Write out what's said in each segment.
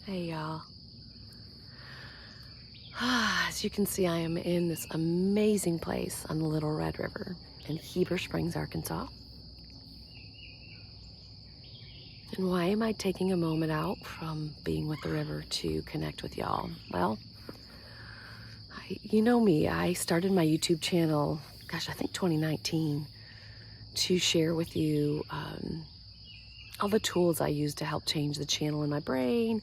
Hey y'all. As you can see, I am in this amazing place on the Little Red River in Heber Springs, Arkansas. And why am I taking a moment out from being with the river to connect with y'all? Well, you know me, I started my YouTube channel, I think 2019, to share with you all the tools I use to help change the channel in my brain,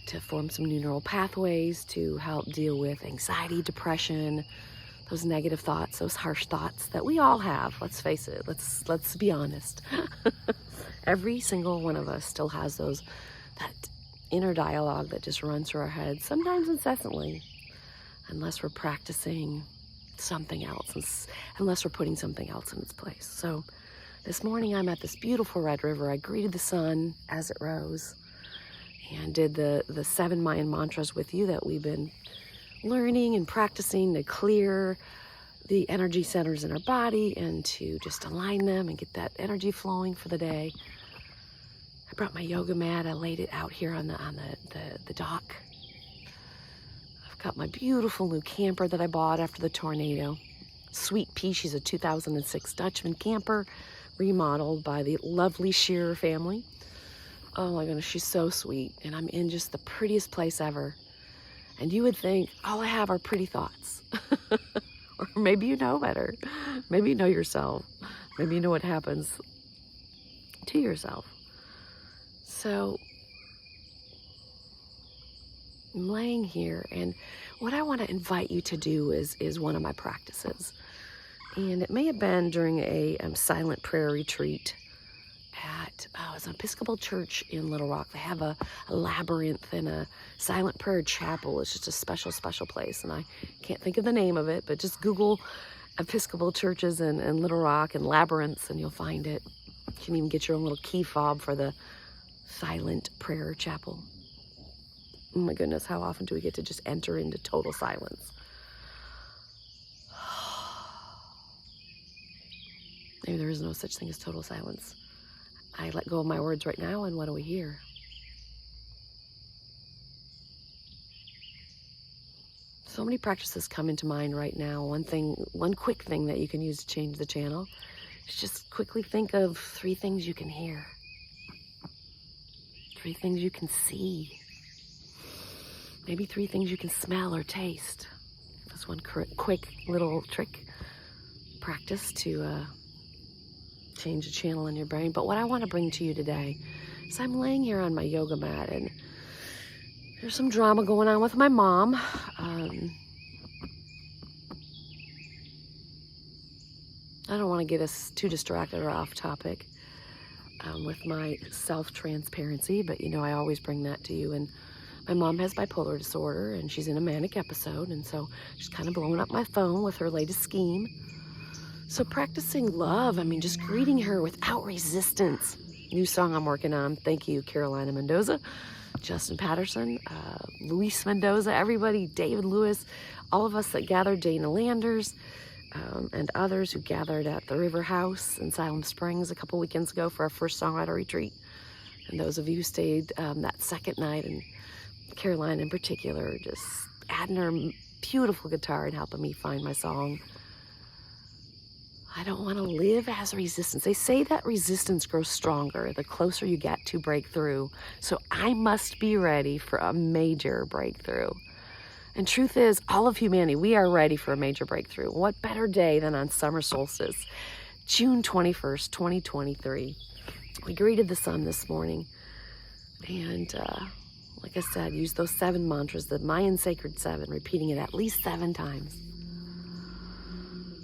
to form some new neural pathways, to help deal with anxiety, depression, those negative thoughts, those harsh thoughts that we all have. Let's face it, let's be honest. Every single one of us still has that inner dialogue that just runs through our heads, sometimes incessantly, unless we're practicing something else, unless we're putting something else in its place. So this morning I'm at this beautiful Red River. I greeted the sun as it rose and did the 7 Mayan mantras with you that we've been learning and practicing to clear the energy centers in our body and to just align them and get that energy flowing for the day. I brought my yoga mat. I laid it out here on the dock. I've got my beautiful new camper that I bought after the tornado. Sweet Pea, she's a 2006 Dutchman camper, remodeled by the lovely Shearer family. Oh my goodness, she's so sweet. And I'm in just the prettiest place ever. And you would think, all I have are pretty thoughts. Or maybe you know better. Maybe you know yourself. Maybe you know what happens to yourself. So I'm laying here, and what I want to invite you to do is one of my practices. And it may have been during a silent prayer retreat at it's an Episcopal church in Little Rock. They have a labyrinth and a silent prayer chapel. It's just a special place, and I can't think of the name of it, but just Google Episcopal churches in Little Rock and labyrinths, and you'll find it. You can even get your own little key fob for the silent prayer chapel. Oh my goodness, how often do we get to just enter into total silence? Maybe there is no such thing as total silence. I let go of my words right now, and what do we hear? So many practices come into mind right now. One quick thing that you can use to change the channel is just quickly think of 3 things you can hear. 3 things you can see. Maybe 3 things you can smell or taste. That's one quick little trick practice to change the channel in your brain. But what I want to bring to you today is I'm laying here on my yoga mat, and there's some drama going on with my mom. I don't want to get us too distracted or off topic with my self-transparency, but you know I always bring that to you. And my mom has bipolar disorder, and she's in a manic episode, and so she's kind of blowing up my phone with her latest scheme. So practicing love, just greeting her without resistance. New song I'm working on. Thank you, Carolina Mendoza, Justin Patterson, Luis Mendoza, everybody, David Lewis, all of us that gathered, Dana Landers, and others who gathered at the River House in Salem Springs a couple weekends ago for our first songwriter retreat. And those of you who stayed that second night, and Caroline in particular, just adding her beautiful guitar and helping me find my song. I don't want to live as resistance. They say that resistance grows stronger the closer you get to breakthrough. So I must be ready for a major breakthrough. And truth is, all of humanity, we are ready for a major breakthrough. What better day than on summer solstice, June 21st, 2023. We greeted the sun this morning. And like I said, use those 7 mantras, the Mayan Sacred 7, repeating it at least 7 times.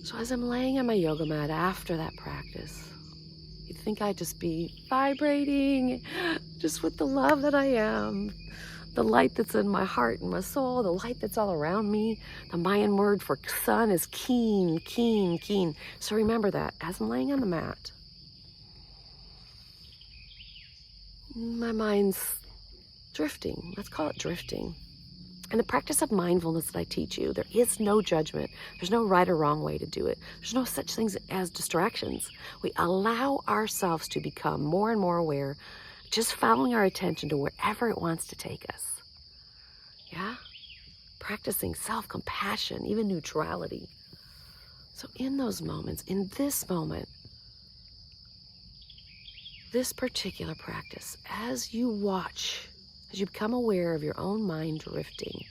So as I'm laying on my yoga mat after that practice, you'd think I'd just be vibrating just with the love that I am, the light that's in my heart and my soul, the light that's all around me. The Mayan word for sun is keen, keen, keen. So remember that as I'm laying on the mat, my mind's drifting. Let's call it drifting. And the practice of mindfulness that I teach you, there is no judgment. There's no right or wrong way to do it. There's no such things as distractions. We allow ourselves to become more and more aware just following our attention to wherever it wants to take us. Yeah? Practicing self-compassion, even neutrality. So in those moments, in this moment, this particular practice, as you watch, as you become aware of your own mind drifting,